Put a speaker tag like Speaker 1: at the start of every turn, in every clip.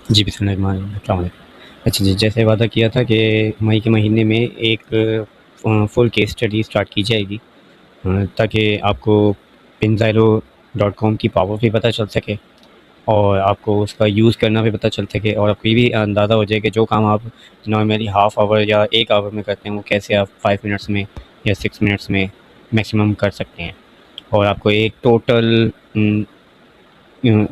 Speaker 1: जी, बिस्मिल्लाहिर्रहमानिर्रहीम। अच्छा जी, जैसे वादा किया था कि मई के महीने में एक फुल केस स्टडी स्टार्ट की जाएगी, ताकि आपको pinzyro.com की पावर भी पता चल सके और आपको उसका यूज़ करना भी पता चल सके और आपको ये भी अंदाज़ा हो जाए कि जो काम आप नॉर्मली हाफ़ आवर या 1 आवर में करते हैं, वो कैसे आप 5 मिनट्स में या 6 मिनट्स में मैक्सिमम कर सकते हैं। और आपको एक टोटल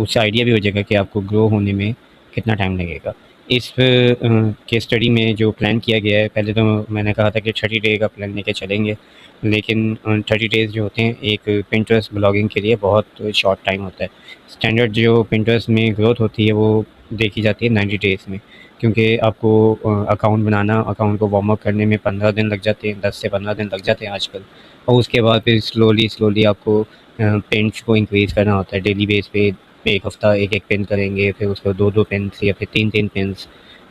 Speaker 1: उससे आइडिया भी हो जाएगा कि आपको ग्रो होने में कितना टाइम लगेगा। इस केस स्टडी में जो प्लान किया गया है, पहले तो मैंने कहा था कि 30 डे का प्लान लेके चलेंगे, लेकिन 30 डेज़ जो होते हैं एक पिंटरेस्ट ब्लॉगिंग के लिए बहुत शॉर्ट टाइम होता है। स्टैंडर्ड जो पिंटरेस्ट में ग्रोथ होती है वो देखी जाती है 90 डेज़ में, क्योंकि आपको अकाउंट बनाना, अकाउंट को वार्म अप करने में 15 दिन लग जाते हैं, 10 से 15 दिन लग जाते हैं आजकल। और उसके बाद फिर स्लोली आपको पेंट्स को इंक्रीज़ करना होता है डेली बेस पे। 1 हफ़्ता 1-1 पेन करेंगे, फिर उसके बाद 2-2 पेन्स या फिर 3-3 पेन्स,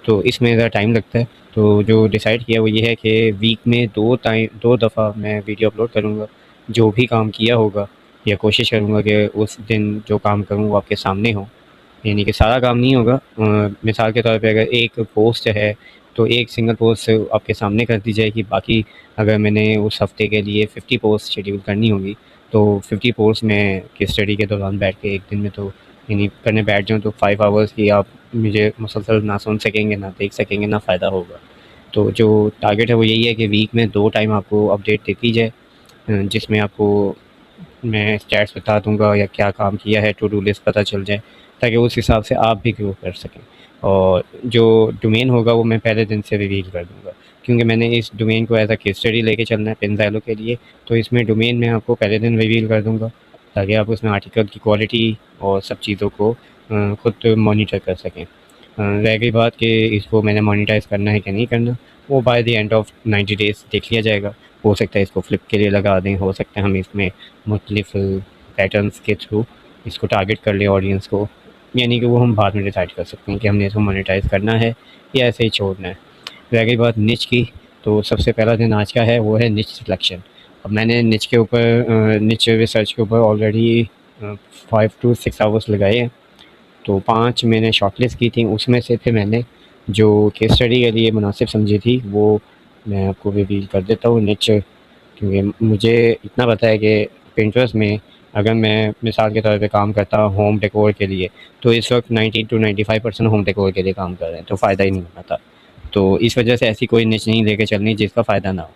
Speaker 1: तो इसमें ज़रा टाइम लगता है। तो जो डिसाइड किया वो ये है कि वीक में 2 दफ़ा मैं वीडियो अपलोड करूँगा। जो भी काम किया होगा या कोशिश करूँगा कि उस दिन जो काम करूँ वो आपके सामने हो। यानी कि सारा काम नहीं होगा। मिसाल के तौर पे अगर एक पोस्ट है, तो एक सिंगल पोस्ट आपके सामने कर दी जाएगी। बाकी अगर मैंने उस हफ़्ते के लिए 50 पोस्ट शेड्यूल करनी होगी, तो 50 पोस्ट मैं केस स्टडी के दौरान बैठ के एक दिन में तो यानी करने बैठ जाऊँ, तो 5 आवर्स की आप मुझे मुसलसल ना सुन सकेंगे, ना देख सकेंगे, ना फ़ायदा होगा। तो जो टारगेट है वो यही है कि वीक में 2 टाइम आपको अपडेट देती जाए, जिसमें आपको मैं स्टैट्स बता दूँगा या क्या काम किया है, टू डू लिस्ट पता चल जाए, ताकि उस हिसाब से आप भी ग्रो कर सकें। और जो डोमेन होगा वो मैं पहले दिन से रिवील कर दूँगा, क्योंकि मैंने इस डोमेन को एज़ अ केस स्टडी लेके चलना है पिंज़ाइलो के लिए। तो इसमें डोमेन मैं आपको पहले दिन रिवील कर दूँगा, ताकि आप उसमें आर्टिकल की क्वालिटी और सब चीज़ों को खुद मॉनिटर कर सकें। रह गई बात कि इसको मैंने मोनेटाइज़ करना है कि नहीं करना, वो by the end of 90 days देख लिया जाएगा। हो सकता है इसको फ्लिप के लिए लगा दें, हो सकता है हम इसमें मुख्तलिफ़ पैटर्न्स के थ्रू इसको टारगेट कर लें ऑडियंस को, यानी कि वो हम बाद में डिसाइड कर सकते हैं कि हमने इसको मोनेटाइज़ करना है या ऐसे ही छोड़ना है। रह गई बात निच की, तो सबसे पहला दिन आज का है वो है निच सिलेक्शन। अब मैंने निच के ऊपर निच रिसर्च के ऊपर ऑलरेडी 5 टू 6 आवर्स लगाए हैं। तो 5 मैंने शॉर्टलिस्ट की थी, उसमें से फिर मैंने जो केस स्टडी के लिए मुनासिब समझी थी वो मैं आपको रिवील कर देता हूँ निच। क्योंकि मुझे इतना पता है कि पिंटरेस्ट में अगर मैं मिसाल के तौर पे काम करता हूँ होम डेकोर के लिए, तो इस वक्त 90 टू 95% होम डेकोर के लिए काम कर रहे हैं, तो फ़ायदा ही नहीं होना था। तो इस वजह से ऐसी कोई निच नहीं लेके चलनी जिसका फ़ायदा ना हो।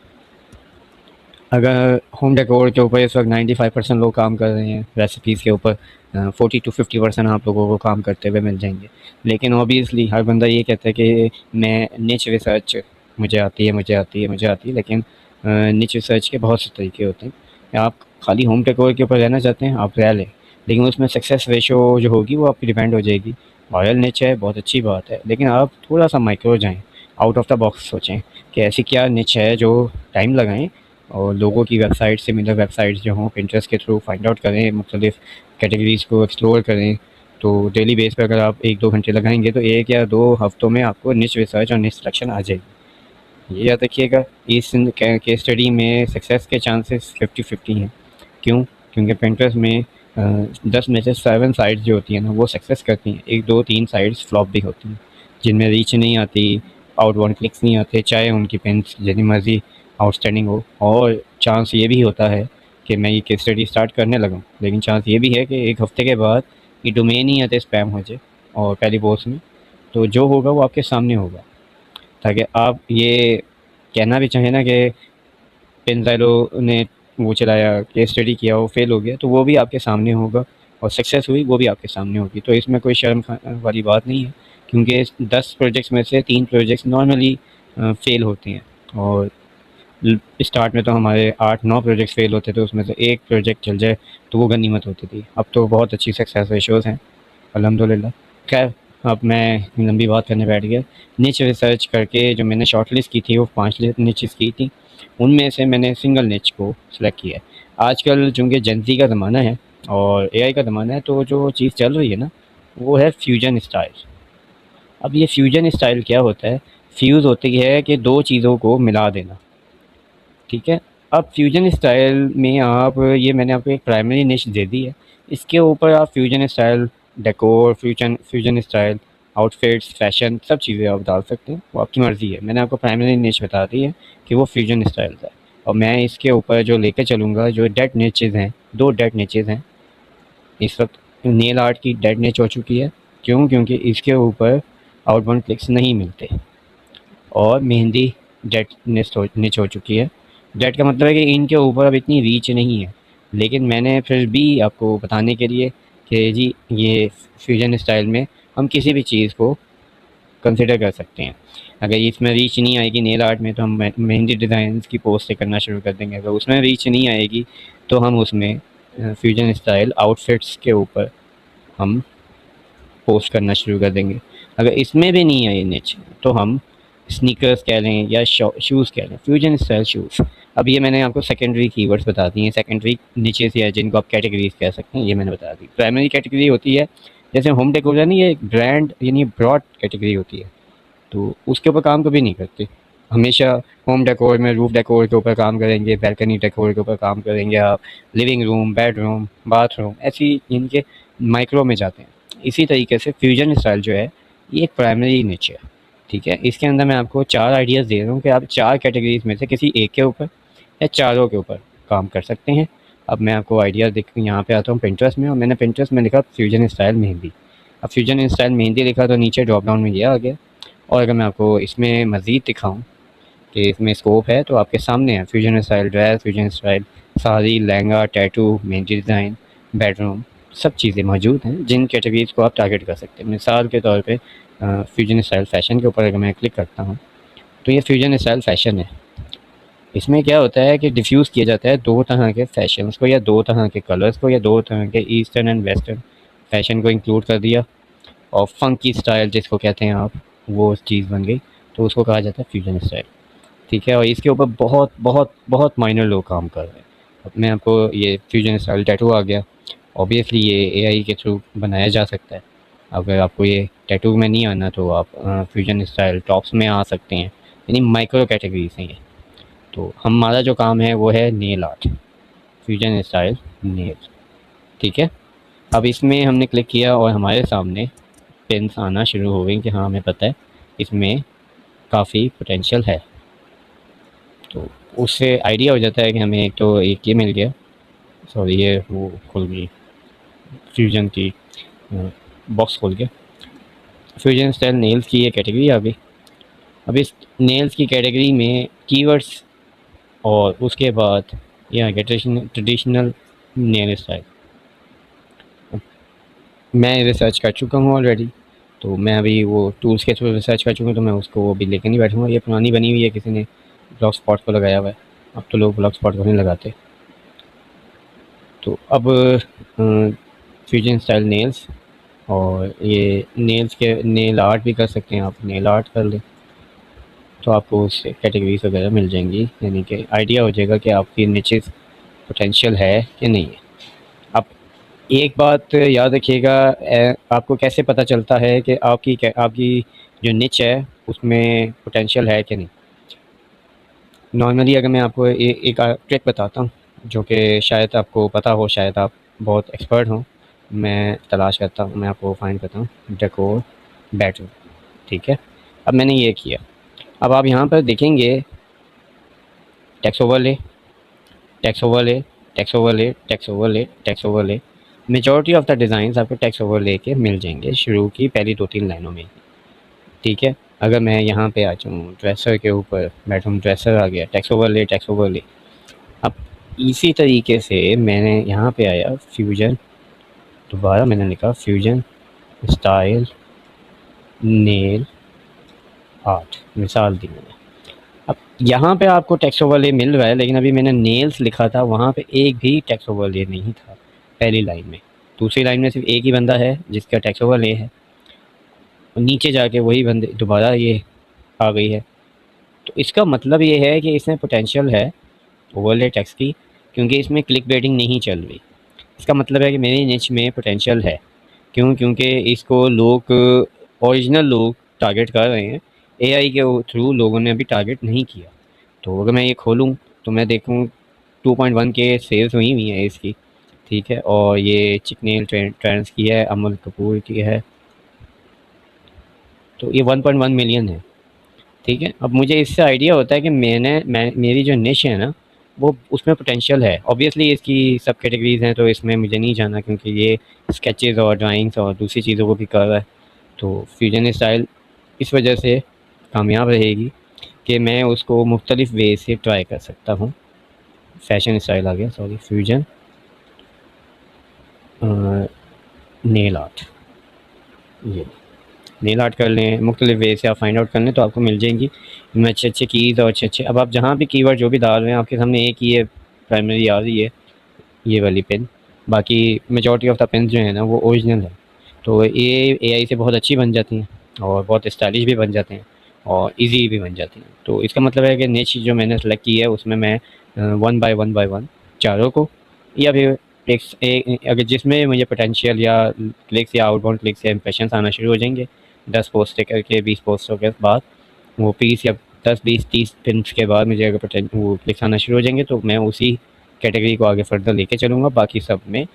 Speaker 1: अगर होम डेकोर के ऊपर इस वक्त 95% लोग काम कर रहे हैं, रेसिपीज़ के ऊपर 40 टू 50% आप लोगों को काम करते हुए मिल जाएंगे। लेकिन ऑब्वियसली हर बंदा ये कहता है कि मैं निच रिसर्च मुझे आती है, मुझे आती है, मुझे आती है, लेकिन निच रिसर्च के बहुत से तरीके होते हैं। आप खाली होम डेकोर के ऊपर रहना चाहते हैं, आप रह लें, लेकिन उसमें सक्सेस रेशो जो होगी वो आपकी डिपेंड हो जाएगी। रॉयल निच है, बहुत अच्छी बात है, लेकिन आप थोड़ा सा माइक्रो जाएँ, आउट ऑफ द बॉक्स सोचें कि ऐसी क्या निच है जो टाइम लगाएँ और लोगों की वेबसाइट से मिलर वेबसाइट्स जो हों पिंटरेस्ट के थ्रू फाइंड आउट करें, मुख्तलिफ़ कैटेगरीज़ को एक्सप्लोर करें। तो डेली बेस पे अगर आप 1-2 घंटे लगाएँगे तो 1 या 2 हफ्तों में आपको निच रिसर्च और निच सिलेक्शन आ जाएगी। ये याद रखिएगा, इस केस स्टडी में सक्सेस के चांसेस 50-50 हैं। क्यों? क्योंकि पिंटरेस्ट में 10 में से 7 साइट्स जो होती हैं ना वो सक्सेस करती हैं, 1-2-3 साइट्स फ्लॉप भी होती हैं, जिनमें रीच नहीं आती, आउटबाउंड क्लिक्स नहीं आते, चाहे उनकी पेन्स जितनी मर्ज़ी आउटस्टैंडिंग हो। और चांस ये भी होता है कि मैं ये केस स्टडी स्टार्ट करने लगूँ, लेकिन चांस ये भी है कि 1 हफ़्ते के बाद ये डोमेन ही आते स्पैम हो जाए और पहली पोस्ट में, तो जो होगा वो आपके सामने होगा। ताकि आप ये कहना भी चाहें ना कि पिंज़ाइलो ने वो चलाया, केस स्टडी किया, वो फेल हो गया, तो वो भी आपके सामने होगा और सक्सेस हुई वो भी आपके सामने होगी। तो इसमें कोई शर्म वाली बात नहीं है, क्योंकि 10 प्रोजेक्ट्स में से 3 प्रोजेक्ट्स नॉर्मली फेल होते हैं। और स्टार्ट में तो हमारे 8-9 प्रोजेक्ट्स फेल होते थे, उसमें से एक प्रोजेक्ट चल जाए तो वो गनीमत होती थी। अब तो बहुत अच्छी सक्सेस रेशोज़ हैं अल्हम्दुलिल्लाह। खैर, अब मैं लंबी बात करने बैठ गया। निच रिसर्च करके जो मैंने शॉर्ट लिस्ट की थी वो 5 निचेस की थी, उनमें से मैंने सिंगल निच को सिलेक्ट किया है। आजकल चूँकि जेन ज़ी का ज़माना है और एआई का ज़माना है, तो जो चीज़ चल रही है ना वो है फ्यूजन स्टाइल। अब ये फ्यूजन स्टाइल क्या होता है? फ्यूज़ होती है कि 2 चीज़ों को मिला देना, ठीक है? अब फ्यूजन स्टाइल में आप ये मैंने आपको एक प्राइमरी निश दे दी है, इसके ऊपर आप fusion style decor, fusion fusion style outfits, fashion, सब चीज़ें आप डाल सकते हैं, वो आपकी मर्ज़ी है। मैंने आपको प्राइमरी निच बता दी है कि वो फ्यूजन स्टाइल है, और मैं इसके ऊपर जो लेके चलूँगा, जो डेड निचेज़ हैं, 2 डेड निचेज़ हैं इस वक्त। नेल आर्ट की डेड निच हो चुकी है, क्यों? क्योंकि इसके ऊपर आउटबाउंड क्लिक्स नहीं मिलते, और मेहंदी डेड निच हो चुकी है। डेड का मतलब है कि इनके ऊपर अब इतनी रीच नहीं है, लेकिन मैंने फिर भी आपको बताने के लिए कि जी ये फ्यूजन स्टाइल में हम किसी भी चीज़ को कंसिडर कर सकते हैं। अगर इसमें रीच नहीं आएगी नेल आर्ट में, तो हम मेहंदी डिज़ाइन की पोस्ट से करना शुरू कर देंगे। अगर उसमें रीच नहीं आएगी, तो हम उसमें फ्यूजन स्टाइल आउटफिट्स के ऊपर हम पोस्ट करना शुरू कर देंगे। अगर इसमें भी नहीं आई निच, तो हम स्नीकर्स कह लें या शूज़ कह लें, फ्यूजन स्टाइल शूज़। अब ये मैंने आपको सेकेंडरी कीवर्ड्स बता दिए हैं, सेकेंडरी निचेस या जिनको आप कैटेगरीज कह सकते हैं, ये मैंने बता दी। प्राइमरी कैटेगरी होती है जैसे होम डेकोर है ना, ये ब्रांड यानी ब्रॉड कैटेगरी होती है, तो उसके ऊपर काम कभी नहीं करते। हमेशा होम डेकोर में रूफ डेकोर के ऊपर काम करेंगे, बैल्कनी डेकोर के ऊपर काम करेंगे आप, लिविंग रूम, बेडरूम, बाथरूम, ऐसी इनके माइक्रो में जाते हैं। इसी तरीके से फ्यूजन स्टाइल जो है, ये एक प्राइमरी निच है, ठीक है। इसके अंदर मैं आपको 4 आइडियाज़ दे रहा हूँ कि आप 4 कैटेगरीज़ में से किसी एक के ऊपर या चारों के ऊपर काम कर सकते हैं। अब मैं आपको आइडिया देख यहाँ पे आता हूँ पिंटरेस्ट में, और मैंने पिंटरेस्ट में लिखा फ्यूजन स्टाइल मेहंदी। अब फ्यूजन स्टाइल मेहंदी लिखा तो नीचे ड्रॉप डाउन में ये आ गया। और अगर मैं आपको इसमें मज़ीद दिखाऊँ कि इसमें स्कोप है, तो आपके सामने है fusion style dress, fusion style sari, lehenga, tattoo, mehndi design, bedroom, सब चीज़ें मौजूद हैं जिन कैटेगरीज़ को आप टारगेट कर सकते हैं। मिसाल के तौर पे फ्यूजन स्टाइल फ़ैशन के ऊपर अगर मैं क्लिक करता हूँ, तो ये फ्यूजन स्टाइल फ़ैशन है। इसमें क्या होता है कि डिफ्यूज़ किया जाता है 2 तरह के फ़ैशंस को, या 2 तरह के कलर्स को, या 2 तरह के ईस्टर्न एंड वेस्टर्न फ़ैशन को इंक्लूड कर दिया, और फंकी स्टाइल जिसको कहते हैं आप, वो चीज़ बन गई, तो उसको कहा जाता है फ्यूजन स्टाइल, ठीक है। और इसके ऊपर बहुत बहुत बहुत माइनर लोग काम कर रहे हैं। अब मैं आपको ये फ्यूजन स्टाइल टैटू आ गया, ऑब्वियसली ये एआई के थ्रू बनाया जा सकता है। अगर आपको ये टैटू में नहीं आना, तो आप फ्यूजन स्टाइल टॉप्स में आ सकते हैं, यानी माइक्रो कैटेगरीज हैं ये। तो हमारा जो काम है वो है nail art, fusion style nail, ठीक है। अब इसमें हमने क्लिक किया और हमारे सामने पिन्स आना शुरू हो गई कि हाँ, हमें पता है इसमें काफ़ी पोटेंशियल है। तो उससे आइडिया हो जाता है कि हमें एक तो एक ये मिल गया, सॉरी ये वो खुल गई फ्यूजन की बॉक्स खुल गया। फ्यूजन स्टाइल नेल्स की ये कैटेगरी आ गई। अब इस नेल्स की कैटेगरी में कीवर्ड्स और उसके बाद ये आ गया ट्रेडिशनल नेल स्टाइल। मैं रिसर्च कर चुका हूँ ऑलरेडी, तो मैं अभी वो टूल्स के थ्रू रिसर्च कर चुका हूँ, तो मैं उसको अभी लेकर नहीं बैठूँगा। ये पुरानी बनी हुई है, किसी ने ब्लॉक स्पॉट को लगाया हुआ है, अब तो लोग ब्लॉक स्पॉट को नहीं लगाते। तो अब फ्यूजन स्टाइल नेल्स, और ये नेल्स के नेल आर्ट भी कर सकते हैं आप, नेल आर्ट कर लें तो आपको उससे कैटेगरीज वगैरह मिल जाएंगी, यानी कि आइडिया हो जाएगा कि आपकी निचे पोटेंशियल है कि नहीं है। अब एक बात याद रखिएगा, आपको कैसे पता चलता है कि आपकी जो निच है उसमें पोटेंशियल है कि नहीं। नॉर्मली अगर मैं आपको एक ट्रिक बताता हूँ, जो कि शायद आपको पता हो, शायद आप बहुत एक्सपर्ट हों, मैं तलाश करता हूँ, मैं आपको फाइंड करता हूँ डेकोर बेडरूम, ठीक है। अब मैंने ये किया, अब आप यहाँ पर देखेंगे text overlay, text overlay, text overlay, text overlay, text overlay, majority of the designs आपको टेक्स्ट ओवरले के मिल जाएंगे शुरू की पहली 2-3 लाइनों में, ठीक है। अगर मैं यहाँ पे आ जाऊँ ड्रेसर के ऊपर, बेडरूम ड्रेसर आ गया, टेक्स्ट ओवरले, टेक्स्ट ओवरले। अब इसी तरीके से मैंने यहाँ पे आया फ्यूजन, दोबारा मैंने लिखा फ्यूजन स्टाइल नेल आर्ट, मिसाल दी मैंने। अब यहाँ पे आपको टेक्स्ट ओवरले मिल रहा है, लेकिन अभी मैंने नेल्स लिखा था, वहाँ पे एक भी टेक्स्ट ओवरले नहीं था पहली लाइन में। दूसरी लाइन में सिर्फ एक ही बंदा है जिसका टेक्स्ट ओवरले है, और नीचे जाके वही बंदे दोबारा ये आ गई है। तो इसका मतलब ये है कि इसमें पोटेंशियल है ओवरले टेक्स्ट की, क्योंकि इसमें क्लिक बेटिंग नहीं चल रही। इसका मतलब है कि मेरी निच में पोटेंशियल है। क्यों? क्योंकि इसको लोग, ओरिजिनल लोग टारगेट कर रहे हैं, एआई के थ्रू लोगों ने अभी टारगेट नहीं किया। तो अगर मैं ये खोलूँ तो मैं देखूँ 2.1 के सेल्स हुई है इसकी, ठीक है। और ये चिकनेल ट्रेंड्स की है, अमल कपूर की है, तो ये 1.1 मिलियन है, ठीक है। अब मुझे इससे आइडिया होता है कि मेरी जो निश है ना, वो उसमें पोटेंशियल है। ऑब्वियसली इसकी सब कैटेगरीज हैं, तो इसमें मुझे नहीं जाना, क्योंकि ये स्केचेस और ड्राइंग्स और दूसरी चीज़ों को भी कर रहा है। तो फ्यूजन स्टाइल इस वजह से कामयाब रहेगी कि मैं उसको मुख्तलिफ वे से ट्राई कर सकता हूँ। फैशन स्टाइल आ गया, सॉरी, फ्यूजन नेल आर्ट। ये नेल आर्ट कर लें, मुख्तलिफ वे से आप फाइंड आउट कर लें तो आपको मिल जाएंगी इनमें अच्छे अच्छे कीज़ और अच्छे अच्छे। अब आप जहाँ भी कीवर्ड जो भी डाल रहे हैं, आपके सामने एक ही है प्राइमरी आ रही है, ये वाली पेन। बाकी मेजॉरिटी ऑफ द पेन जो है ना वो ओरिजिनल है। तो ये एआई से बहुत अच्छी बन जाती हैं और बहुत स्टाइलिश भी बन जाते हैं और इजी भी बन जाती हैं। तो इसका मतलब है कि निश जो मैंने सेलेक्ट की है उसमें मैं वन बाय वन चारों को, या फिर अगर जिसमें मुझे पोटेंशियल या क्लिक्स या आउटबाउंड क्लिक्स या इंप्रेशंस आना शुरू हो जाएंगे 10 पोस्ट करके 20 पोस्टों के बाद, वो 20 या 10 20 30 पिन्स के बाद मुझे अगर वो क्लिक्स आना शुरू हो जाएंगे तो मैं उसी कैटेगरी को आगे फर्दर लेके चलूँगा। बाकी सब में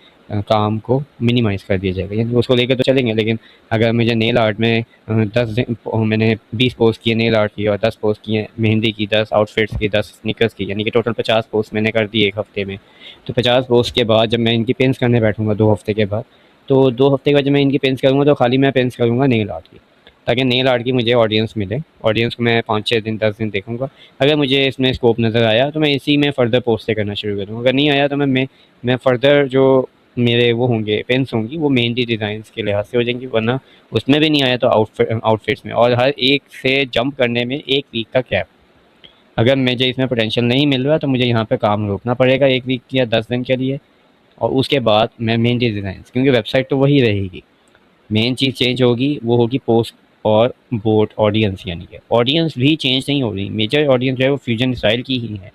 Speaker 1: काम को मिनिमाइज़ कर दिया जाएगा, यानी उसको लेके तो चलेंगे। लेकिन अगर मुझे नेल आर्ट में मैंने 20 पोस्ट किए नेल आर्ट की और 10 पोस्ट किए मेहंदी की, 10 आउटफिट्स की, 10 स्निकर्स की, यानी कि टोटल 50 पोस्ट मैंने कर दी एक हफ़्ते में। तो 50 पोस्ट के बाद जब मैं इनकी पेंट्स करने बैठूँगा 2 हफ़्ते के बाद, तो 2 हफ़्ते के बाद जब मैं इनकी पेंट्स करूँगा तो खाली मैं पेंट्स करूँगा नेल आर्ट की, ताकि नेल आर्ट की मुझे ऑडियंस मिले। ऑडियंस को मैं 5-6 दिन 10 दिन देखूँगा। अगर मुझे इसमें स्कोप नज़र आया तो मैं इसी में फ़र्दर पोस्टें करना शुरू करूँगा। अगर नहीं आया तो मैं फ़र्दर जो मेरे वो होंगे पेन्स होंगी वो मेहंदी डिज़ाइंस के लिहाज से हो जाएंगी, वरना उसमें भी नहीं आया तो आउटफिट्स में। और हर एक से जंप करने में 1 वीक का गैप। अगर मुझे इसमें पोटेंशियल नहीं मिल रहा तो मुझे यहाँ पे काम रोकना पड़ेगा 1 वीक या 10 दिन के लिए, और उसके बाद मैं मेहंदी डिज़ाइंस, क्योंकि वेबसाइट तो वही रहेगी। मेन चीज़ चेंज होगी वो होगी पोस्ट और बोट ऑडियंस, यानी कि ऑडियंस भी चेंज नहीं हो रही। मेजर ऑडियंस जो है वो फ्यूजन स्टाइल की ही है।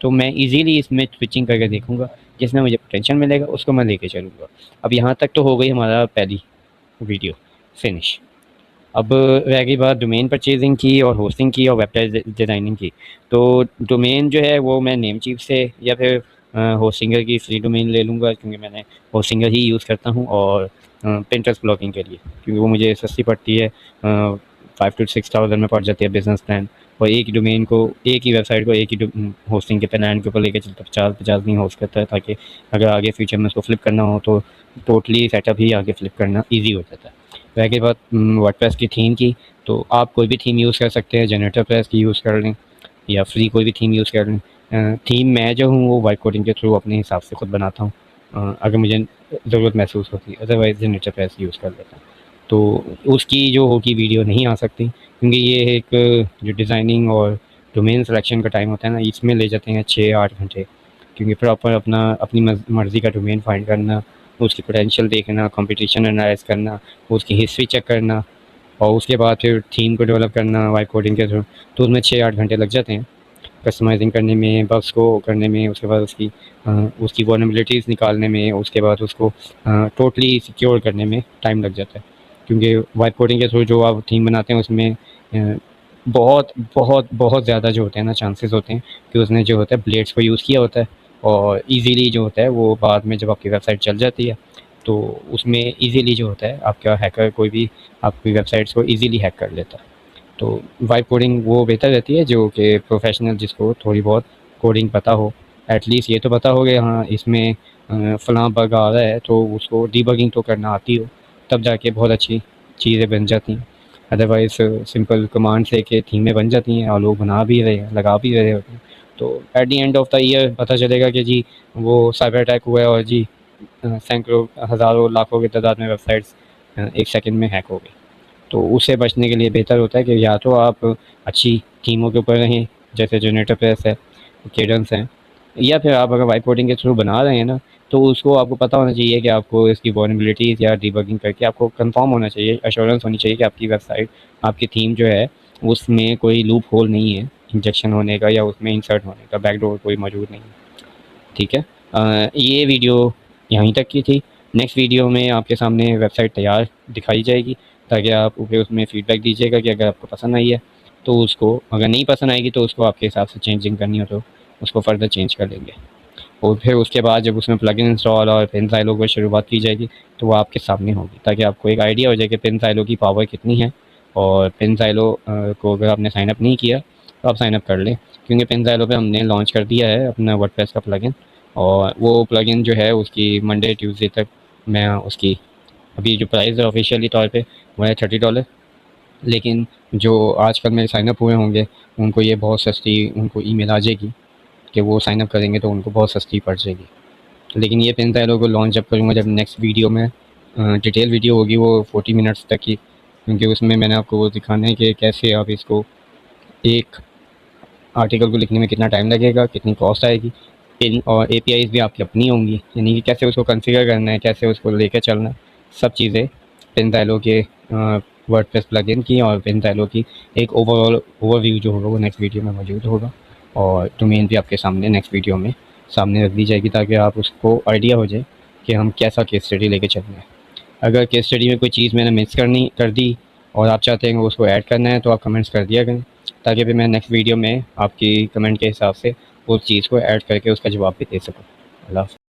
Speaker 1: तो मैं इजीली इसमें स्विचिंग करके देखूंगा, जिसमें मुझे पोटेंशियल मिलेगा उसको मैं लेके चलूँगा। अब यहाँ तक तो हो गई हमारा पहली वीडियो फिनिश। अब रह गई बात डोमेन परचेजिंग की और होस्टिंग की और वेबसाइट डिज़ाइनिंग की। तो डोमेन जो है वो मैं नेमचीफ से या फिर होस्टिंगर की फ्री डोमेन ले लूँगा, क्योंकि मैंने होस्टिंगर ही यूज़ करता हूँ। और पिंटरेस्ट ब्लॉगिंग के लिए, क्योंकि वो मुझे सस्ती पड़ती है, 5 to 6,000 में पड़ जाती है बिजनेस प्लान। और एक ही डोमेन को, एक ही वेबसाइट को एक ही होस्टिंग के प्लान के ऊपर लेके चलता 50-50 नहीं होस्ट करता है, ताकि अगर आगे फ्यूचर में उसको फ्लिप करना हो तो टोटली सेटअप ही आगे फ्लिप करना ईजी हो जाता है। रह गई बात वर्डप्रेस की थीम की, तो आप कोई भी थीम यूज़ कर सकते हैं, जनरेटर प्रेस की यूज़ कर लें या फ्री कोई भी थीम यूज़ कर लें। थीम मैं जो हूँ वो वाइट कोडिंग के थ्रू अपने हिसाब से खुद बनाता हूँ, अगर मुझे ज़रूरत महसूस होती है। अदरवाइज़ जनरेटर प्रेस यूज़ कर लेता हूँ। तो उसकी जो होगी वीडियो नहीं आ सकती, क्योंकि ये एक जो डिज़ाइनिंग और डोमेन सिलेक्शन का टाइम होता है ना, इसमें ले जाते हैं 6-8 घंटे। क्योंकि प्रॉपर अपनी मर्ज़ी का डोमेन फाइंड करना, उसकी पोटेंशियल देखना, कंपटीशन एनालाइज़ करना, उसकी हिस्ट्री चेक करना, और उसके बाद फिर थीम को डेवलप करना वाइट कोडिंग के थ्रू, तो उसमें 6-8 घंटे लग जाते हैं कस्टमाइजिंग करने में, बग्स को करने में, उसके बाद उसकी वल्नरेबिलिटीज़ निकालने में, उसके बाद उसको टोटली सिक्योर करने में टाइम लग जाता है। क्योंकि वाइट कोडिंग के थ्रू जो आप थीम बनाते हैं उसमें बहुत बहुत बहुत ज़्यादा जो होते हैं ना चांसेस होते हैं कि उसने जो होता है ब्लेड्स को यूज़ किया होता है, और ईज़िली जो होता है वो बाद में जब आपकी वेबसाइट चल जाती है तो उसमें ईज़िली जो होता है आपका हैकर कोई भी आपकी वेबसाइट्स को ईज़िली हैक कर लेता है। तो वाइब कोडिंग वो बेहतर रहती है जो कि प्रोफेशनल, जिसको थोड़ी बहुत कोडिंग पता हो, एटलीस्ट ये तो पता हो कि हाँ इसमें फ़लाँ बग आ रहा है, तो उसको डीबगिंग तो करना आती हो, तब जाके बहुत अच्छी चीज़ें बन जाती हैं। अदरवाइज़ सिंपल कमांड्स लेके थीमें बन जाती हैं और लोग बना भी रहे हैं, लगा भी रहे होते हैं। तो at the end of the year पता चलेगा कि जी वो साइबर अटैक हुआ है और जी सैकड़ों, हज़ारों, लाखों की तादाद में वेबसाइट्स 1 सेकंड में हैक हो गई। तो उससे बचने के लिए बेहतर होता है कि या तो आप अच्छी थीमों के ऊपर रहें, जैसे जनरेटर प्रेस है, केडेंस है, या फिर आप अगर वाइब कोडिंग के थ्रू बना रहे हैं ना, तो उसको आपको पता होना चाहिए कि आपको इसकी वल्नरेबिलिटीज़ या डिबगिंग करके आपको कंफर्म होना चाहिए, एश्योरेंस होनी चाहिए कि आपकी वेबसाइट, आपकी थीम जो है उसमें कोई लूप होल नहीं है इंजेक्शन होने का या उसमें इंसर्ट होने का, बैकडोर कोई मौजूद नहीं है। ठीक है, ये वीडियो यहीं तक की थी। नेक्स्ट वीडियो में आपके सामने वेबसाइट तैयार दिखाई जाएगी, ताकि आप फिर उसमें फ़ीडबैक दीजिएगा कि अगर आपको पसंद आई है तो उसको, अगर नहीं पसंद आएगी तो उसको आपके हिसाब से चेंजिंग करनी हो तो उसको फ़र्दर चेंज कर लेंगे। और फिर उसके बाद जब उसमें प्लगइन इंस्टॉल और पिन साइलो की शुरुआत की जाएगी तो वो आपके सामने होगी, ताकि आपको एक आइडिया हो जाए कि पिन साइलो की पावर कितनी है और पेनजाइलो को अगर आपने साइन अप नहीं किया तो आप साइन अप कर लें, क्योंकि पेनजाइलो पे हमने लॉन्च कर दिया है अपना वर्डप्रेस का प्लगइन। और वो प्लगइन जो है उसकी मंडे ट्यूसडे तक मैं उसकी अभी जो प्राइस है ऑफिशियली तौर पे वो है $30। लेकिन जो आजकल मेरे साइन अप हुए होंगे उनको ये बहुत सस्ती उनको ईमेल आ जाएगी कि वो साइन अप करेंगे तो उनको बहुत सस्ती पड़ जाएगी। लेकिन ये पेनजाइलो को लॉन्च जब करूँगा, जब नेक्स्ट वीडियो में डिटेल वीडियो होगी वो 40 मिनट्स तक की, क्योंकि उसमें मैंने आपको वो दिखाना है कि कैसे आप इसको एक आर्टिकल को लिखने में कितना टाइम लगेगा, कितनी कॉस्ट आएगी, पिन और एपीआईज़ भी आपकी अपनी होंगी, यानी कि कैसे उसको कॉन्फ़िगर करना है, कैसे उसको लेकर चलना है, सब चीज़ें पेनजाइलो के वर्डप्रेस प्लगइन की और पेनजाइलो की एक ओवरऑल ओवरव्यू जो होगा वो नेक्स्ट वीडियो में मौजूद होगा। और डोमेन भी आपके सामने नेक्स्ट वीडियो में सामने रख दी जाएगी, ताकि आप उसको आइडिया हो जाए कि हम कैसा केस स्टडी लेके चल रहे हैं। अगर केस स्टडी में कोई चीज़ मैंने मिस कर दी और आप चाहते हैं कि उसको ऐड करना है तो आप कमेंट्स कर दिया करें, ताकि फिर मैं नेक्स्ट वीडियो में आपकी कमेंट के हिसाब से उस चीज़ को ऐड करके उसका जवाब भी दे सकूँ। अल्लाह हाफ़िज़।